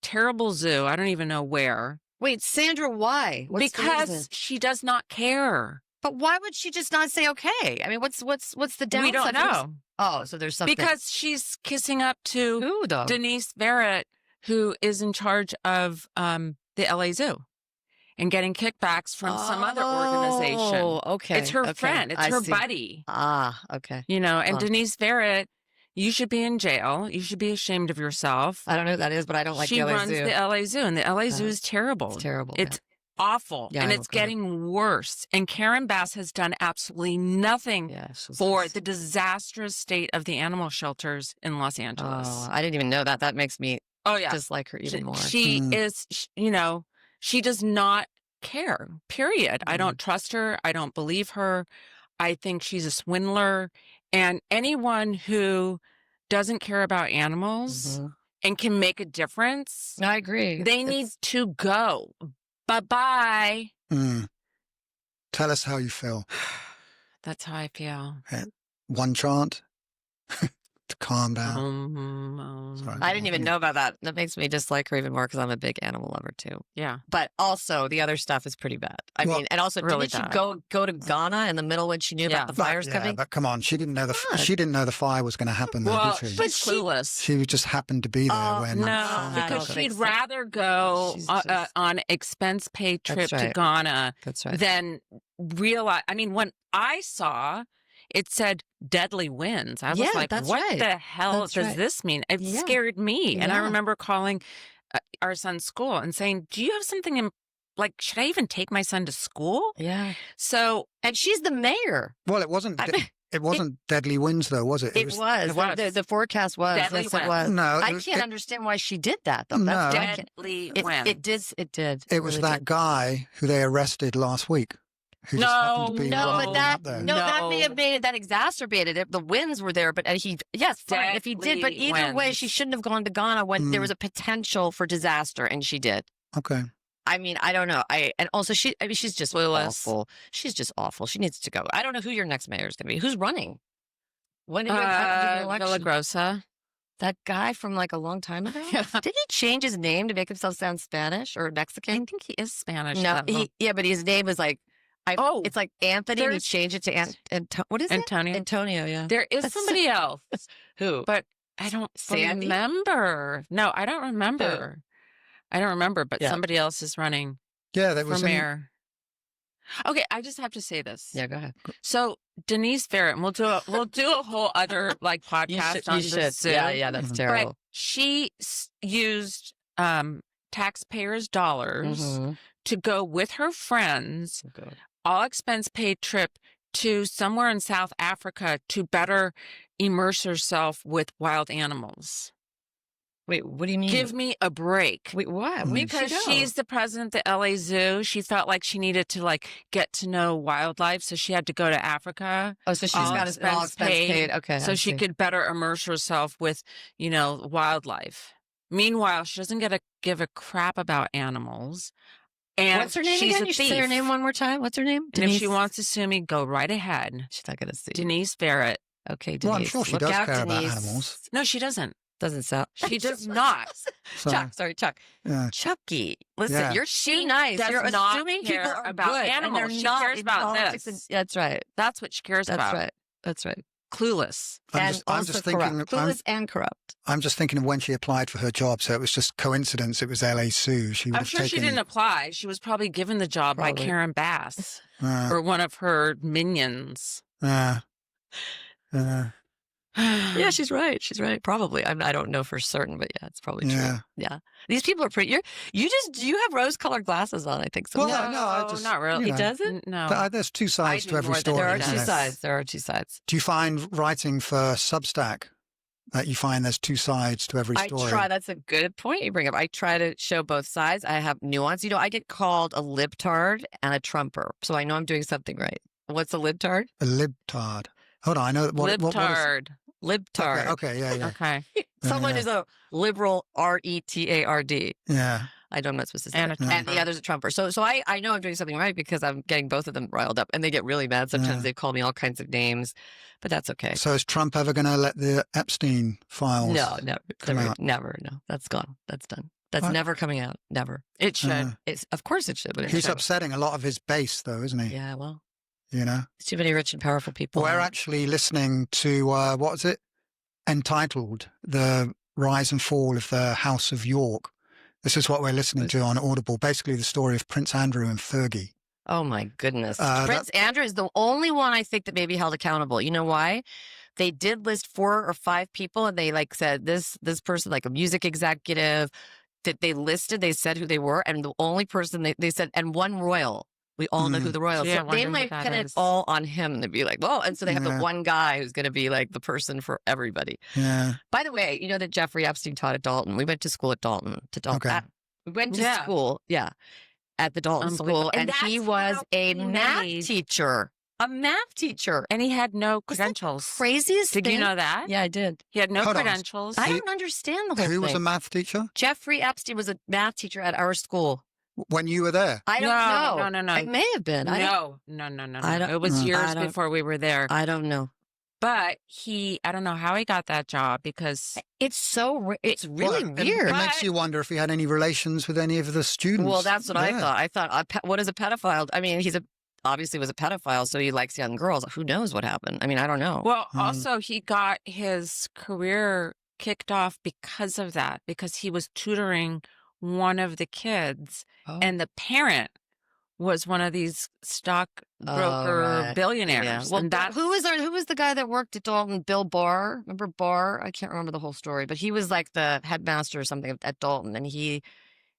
terrible zoo. I don't even know where. Wait, Sandra, why? Because she does not care. But why would she just not say okay? I mean, what's the downside? We don't know. Oh, so there's something. Because she's kissing up to who, though? Denise Barrett, who is in charge of the LA Zoo and getting kickbacks from some other organization. Oh, okay. It's her friend. It's her buddy. Ah, okay. You know, and Denise Barrett, you should be in jail. You should be ashamed of yourself. I don't know who that is, but I don't like the LA Zoo. She runs the LA Zoo, and the LA Zoo is terrible. It's terrible. It's awful, and it's getting worse. And Karen Bass has done absolutely nothing for the disastrous state of the animal shelters in Los Angeles. Oh, I didn't even know that. That makes me dislike her even more. She is, you know, she does not care, period. I don't trust her. I don't believe her. I think she's a swindler. And anyone who doesn't care about animals and can make a difference, I agree. They need to go. Bye-bye. Tell us how you feel. That's how I feel. One chant to calm down. I didn't even know about that. That makes me dislike her even more because I'm a big animal lover too. Yeah. But also the other stuff is pretty bad. I mean, and also really didn't she go to Ghana in the middle when she knew about the fires coming? But come on, she didn't know the fire was going to happen though, did she? But clueless. She just happened to be there when because she'd rather go on expense paid trip to Ghana than realize. I mean, when I saw it said deadly winds, I was like, what the hell does this mean? It scared me. And I remember calling our son's school and saying, do you have something in, like, should I even take my son to school? Yeah. So, and she's the mayor. Well, it wasn't. It wasn't deadly winds, though, was it? It was. The forecast was. Deadly yes, it was. No, I can't understand why she did that, though. No. That's deadly winds. It did. It was that guy who they arrested last week. Who just happened to be that may have made it, that exacerbated it. The winds were there, but fine, if he did, but either way, she shouldn't have gone to Ghana when there was a potential for disaster, and she did. Okay. I mean, I don't know. And also she's just awful. She's just awful. She needs to go. I don't know who your next mayor is going to be. Who's running? When are you election? Villagrosa. That guy from like a long time ago? Did he change his name to make himself sound Spanish or Mexican? I think he is Spanish. No, but his name is like, it's like Anthony. We changed it to what is Antonio? It? Antonio, yeah. There is somebody else. Who? But I don't remember. No, I don't remember. Who? I don't remember, but somebody else is running for mayor. Okay, I just have to say this. Yeah, go ahead. So Denise Barrett, and we'll do a whole other like podcast on this. Yeah, that's terrible. But she used taxpayers' dollars to go with her friends, all expense paid trip to somewhere in South Africa to better immerse herself with wild animals. Wait, what do you mean? Give me a break. Wait, what? Because she's the president of the LA Zoo. She felt like she needed to like get to know wildlife, so she had to go to Africa. Oh, so she's got all expense paid. Okay. So she could better immerse herself with, wildlife. Meanwhile, she doesn't give a crap about animals. And what's her name she's again? A you thief. Say her name one more time. What's her name? And if she wants to sue me, go right ahead. She's not going to sue. Denise Barrett. Okay, Denise. Well, I'm sure she does care about animals. No, she doesn't. Doesn't sound. She does not. Chuck. Yeah. Chucky. Listen, you're too nice. Does you're not assuming care people are about good, animals. and She not cares about this. That's right. That's what she cares about. That's right. Clueless. I'm just thinking, clueless and corrupt. I'm just thinking of when she applied for her job. So it was just coincidence. It was LA Zoo. I'm sure she didn't apply. She was probably given the job by Karen Bass or one of her minions. Yeah, she's right. She's right. Probably. I don't know for certain, but yeah, it's probably true. Yeah. These people are pretty. You have rose-colored glasses on, I think. So well, no, I just, not really. He doesn't? No. There's two sides to every story. There are two sides. There are two sides. Do you find writing for Substack that you find there's two sides to every story? That's a good point you bring up. I try to show both sides. I have nuance. I get called a libtard and a Trumper, so I know I'm doing something right. What's a libtard? A libtard. Hold on, I know what libtard. libtard. Okay, yeah. Okay. Someone yeah. is a liberal, retard. Yeah. I know I'm not supposed to say And that. a And Trumper. the other's a Trumper. So I know I'm doing something right because I'm getting both of them riled up, and they get really mad. Sometimes they call me all kinds of names, but that's okay. So is Trump ever going to let the Epstein files? No, come out? never. No, that's gone. That's done. That's never coming out. Never. It should. It's of course it should, but it He's should. upsetting a lot of his base, though, isn't he? Yeah, well, You know, too many rich and powerful people. we're actually listening to what was it? Entitled "The Rise and Fall of the House of York." This is what we're listening to on Audible. Basically, the story of Prince Andrew and Fergie. Oh my goodness. Prince Andrew is the only one I think that may be held accountable. You know why? They did list 4 or 5 people, and they like said this person, like a music executive that they listed, they said who they were, and the only person they said, and one royal. We all know who the royal is. Yeah, So they might pin it all on him. They'd be like, "Whoa!" And so they have the one guy who's going to be like the person for everybody. Yeah. By the way, you know that Jeffrey Epstein taught at Dalton. We went to school at Dalton. Okay. We went to school, at the Dalton School, and he was a math teacher. A math teacher. And he had no Was that credentials. craziest Did thing? you know that? Yeah, I did. He had no Hold on. credentials. I don't understand the whole Who thing. was a math teacher Jeffrey Epstein was a math teacher at our school. when you were there? I don't know. No. It may have been. No. I don't- It was years I don't- before we were there. I don't know. But I don't know how he got that job because It's it's really Well, weird. It makes you wonder if he had any relations with any of the students. Well, that's what I there. thought. I thought, what is a pedophile? I mean, obviously was a pedophile, so he likes young girls. Who knows what happened? I mean, I don't know. well, also he got his career kicked off because of that, because he was tutoring one of the kids, Oh. and the parent was one of these stockbroker right. billionaires. Yeah. Well, And that who was the guy that worked at Dalton? Bill Barr. Remember Barr? I can't remember the whole story, but he was like the headmaster or something at Dalton,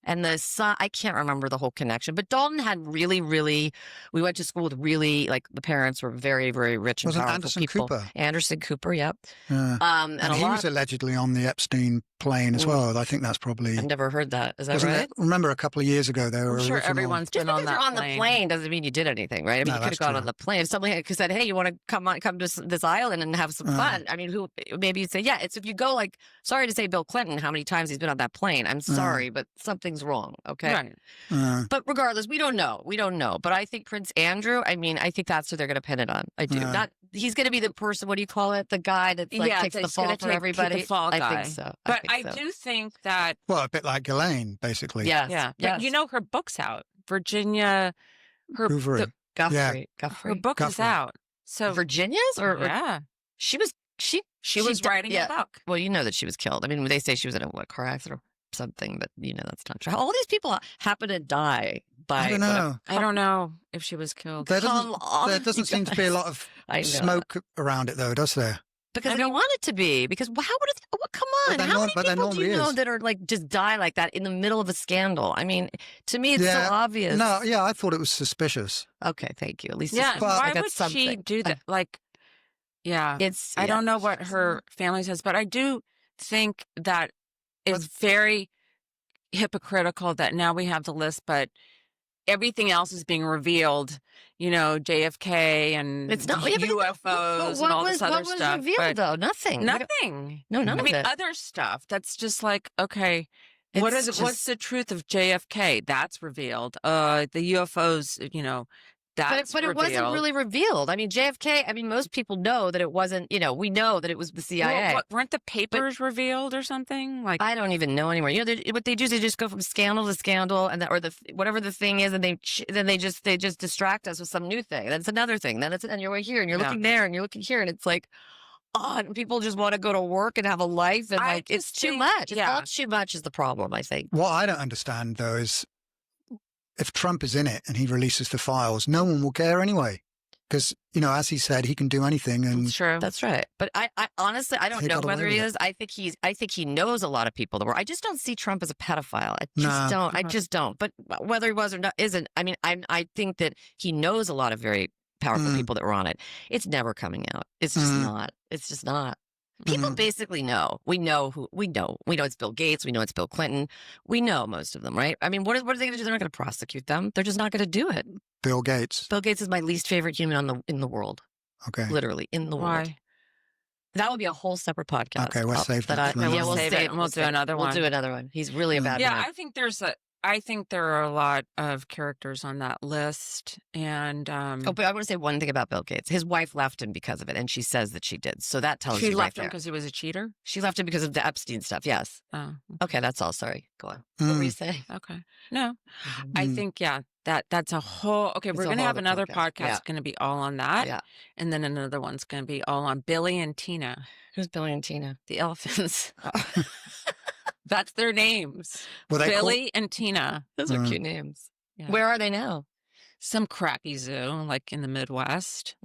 and the son, I can't remember the whole connection, but Dalton had really, we went to school with really, like, the parents were very, very rich and Wasn't powerful Anderson people. Cooper? Anderson Cooper, yep. Yeah. And And he was allegedly on the Epstein plane as well. I think that's probably. I've never heard that. Is that Wasn't right? it? Remember a couple of years ago they were. I'm sure original- everyone's Just been on because that you're on plane. the plane doesn't mean you did anything, right? I mean, No, you could have that's gone true. on the plane. If somebody had said, "Hey, you want to come to this island and have some fun?" I mean, maybe you'd say, "Yeah." It's if you go like, sorry to say, Bill Clinton, how many times he's been on that plane. I'm sorry, but something's wrong. Okay. Right. But regardless, we don't know. We don't know. But I think Prince Andrew, I mean, I think that's who they're going to pin it on. I do. He's going to be the person, what do you call it? The guy that takes the fall for everybody. The fall guy. I think so. But I think so. do think that, Well, a bit like Ghislaine, basically. Yes. yeah. Yes. But you know, her book's out. Virginia, Hoovery. Guthrie. her book is Guthrie. out. So Virginia's or yeah, she was writing a book. Well, you know that she was killed. I mean, they say she was in a car accident or something, but you know that's not true. All these people happen to die by. I don't know. I don't know if she was killed. There Come on, there doesn't you seem to be a lot of I know. smoke around it, though, does there? Because they don't want it to be. Because how would it? Well, come on. But there How norm- many but there people do you normally know is. that are like just die like that in the middle of a scandal? I mean, to me, it's so Yeah. obvious. No, yeah, I thought it was suspicious. Okay, thank you. At least Yeah, it's, But- why I got would something. she do that? Like, yeah, It's. I don't know what her family says, but I do think that it's very hypocritical that now we have the list, but everything else is being revealed. You know, JFK and It's not yeah, but UFOs what and all was, this other what was stuff. revealed but though? Nothing. nothing. No, none I of mean, it. other stuff that's just like, okay, It's what's just- the truth of JFK? That's revealed. The UFOs, you know, that's But it wasn't revealed. really revealed. I mean, JFK. I mean, most people know that it wasn't. You know, we know that it was the CIA. Well, weren't the papers revealed or something? Like, I don't even know anymore. You know, what they do is they just go from scandal to scandal, and whatever the thing is, and they just distract us with some new thing. Then it's another thing. Then and you're here, and you're looking there, and you're looking here, and it's like, oh, and people just want to go to work and have a life, and I like it's just too think- much. It's yeah. all too much is the problem. I think. What I don't understand, though, is if Trump is in it and he releases the files, no one will care anyway. Because, you know, as he said, he can do anything. And it's true. That's right. But I honestly, I don't He know got away whether with he it. is. I think he knows a lot of people that were. I just don't see Trump as a pedophile. I just No. don't. I just don't. But whether he was or not isn't. I mean, I think that he knows a lot of very powerful people that were on it. It's never coming out. It's just not. It's just not. People basically know. We know who. We know it's Bill Gates. We know it's Bill Clinton. We know most of them, right? I mean, what are they going to do? They're not going to prosecute them. They're just not going to do it. Bill Gates. Bill Gates is my least favorite human in the world. Okay. Literally in the world. Why? That would be a whole separate podcast. Okay, we'll save that. We'll save it and we'll do another one. We'll do another one. He's really a bad man. I think there are a lot of characters on that list. And but I want to say one thing about Bill Gates. His wife left him because of it, and she says that she did. So that tells you she left right him because he was a cheater? She left him because of the Epstein stuff, yes. Oh. Okay, that's all. Sorry. Go on. What were you saying? Okay. No. I think, that's a whole... Okay, we're going to have another podcast going to be all on that. Yeah. And then another one's going to be all on Billy and Tina. Who's Billy and Tina? The elephants. That's their names. Billy and Tina. Those are cute names. Yeah. Where are they now? Some crappy zoo, like in the Midwest.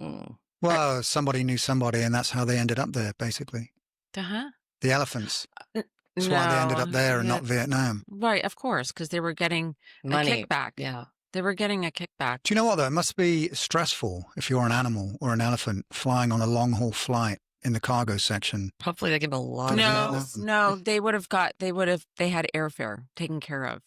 Well, somebody knew somebody, and that's how they ended up there, basically. Uh-huh. The elephants. That's why they ended up there and not Vietnam. Right, of course, because they were getting money. A kickback. Yeah. They were getting a kickback. Do you know what, though? It must be stressful if you're an animal or an elephant flying on a long-haul flight in the cargo section. Hopefully they give them a lot of No, they had airfare taken care of.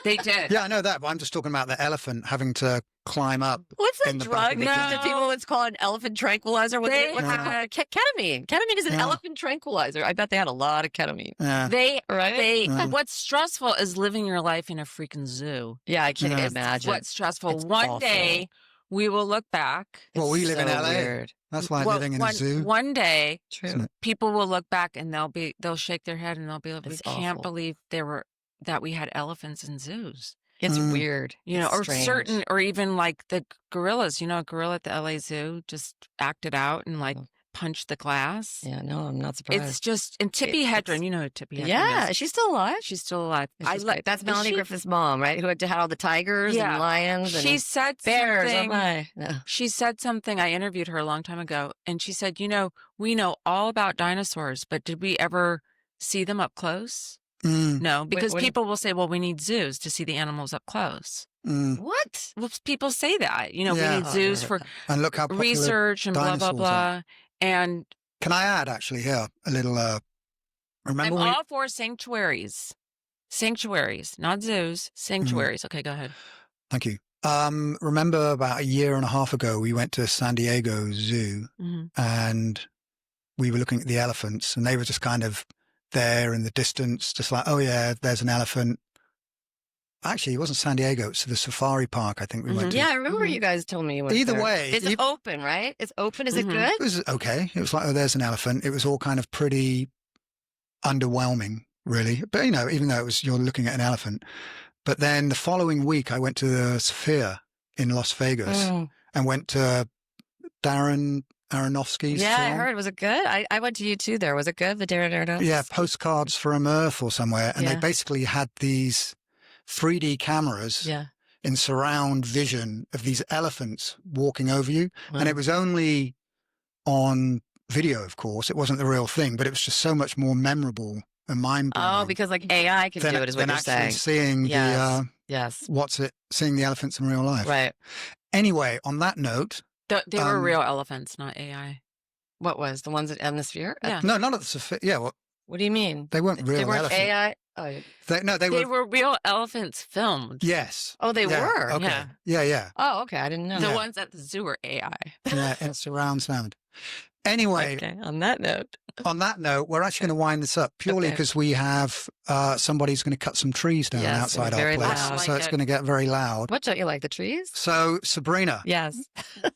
They did. Yeah, I know that, but I'm just talking about the elephant having to climb up. What's that drug that people would call an elephant tranquilizer? What's it called? Ketamine. Ketamine is an elephant tranquilizer. I bet they had a lot of ketamine. Yeah. What's stressful is living your life in a freaking zoo. Yeah, I can't imagine. What's stressful. One day we will look back. Well, we live in LA. Weird. That's why living in a zoo. One day, true. People will look back and they'll shake their head and they'll be like, "We can't believe that we had elephants in zoos." It's weird, or strange. or even like the gorillas. A gorilla at the LA Zoo just acted out and punched the glass. Yeah, no, I'm not surprised. It's just, and Tippi Hedren, you know who Tippi Hedren is. Yeah, she's still alive. She's still alive. That's Melanie Griffith's mom, right? Who had all the tigers and lions and she said bears. Something, No. She said something. I interviewed her a long time ago, and she said, we know all about dinosaurs, but did we ever see them up close? No, because people will say, well, we need zoos to see the animals up close. What? Well, people say that. We need zoos for and look how research and blah, blah, blah. And can I add actually here a little, remember I'm all for sanctuaries. Sanctuaries, not zoos, sanctuaries. Okay, go ahead. Thank you. Remember about a year and a half ago, we went to San Diego Zoo and we were looking at the elephants and they were just kind of there in the distance, just like, oh yeah, there's an elephant. Actually, it wasn't San Diego. It's the safari park, I think we went to. Yeah, I remember you guys told me you went Either way. It's open, right? It's open. Is it good? It was okay. It was like, oh, there's an elephant. It was all kind of pretty underwhelming, really. But, even though you're looking at an elephant. But then the following week, I went to the Sphere in Las Vegas and went to Darren Aronofsky's film. I heard. Was it good? I went to you too there. Was it good, the Darren Aronofsky? Yeah, Postcards from Earth or somewhere. And they basically had these 3D cameras in surround vision of these elephants walking over you. Wow. And it was only on video, of course. It wasn't the real thing, but it was just so much more memorable and mind-blowing. Oh, because AI can do it, is what you're saying. Seeing seeing the elephants in real life. Right. Anyway, on that note, they were real elephants, not AI. What was the ones in the Sphere? Yeah. No, not at the Sphere. Yeah. Well, what do you mean? They weren't real elephants. AI. Oh, they were real elephants filmed. Yes. Oh, they were. Okay. Yeah. Yeah. Oh, okay. I didn't know. The ones at the zoo were AI. Yeah, it's surround sound. Anyway, okay. On that note, we're actually going to wind this up purely because we have somebody's going to cut some trees down outside our place, so it's going to get very loud. What, don't you like the trees? So, Sabrina, yes,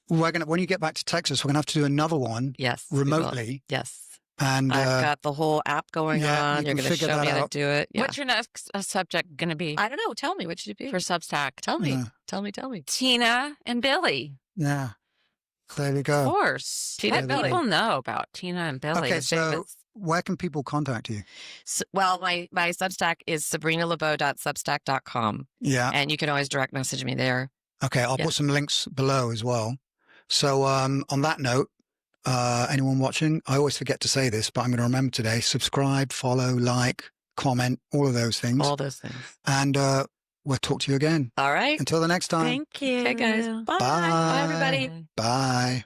when you get back to Texas, we're going to have to do another one. Yes, remotely. Yes. And I've got the whole app going on. You're going to show me how to do it. Yeah. What's your next subject going to be? I don't know. Tell me. What should it be? For Substack. Tell me. Tell me. Tina and Billy. Yeah. There we go. Of course. Let people know about Tina and Billy. Okay, so where can people contact you? Well, my Substack is sabrinalabow.substack.com. Yeah. And you can always direct message me there. Okay, I'll put some links below as well. So on that note, anyone watching, I always forget to say this, but I'm going to remember today, subscribe, follow, like, comment, all of those things. All those things. And we'll talk to you again. All right. Until the next time. Thank you. Okay, guys. Bye. Bye. Bye, everybody. Bye.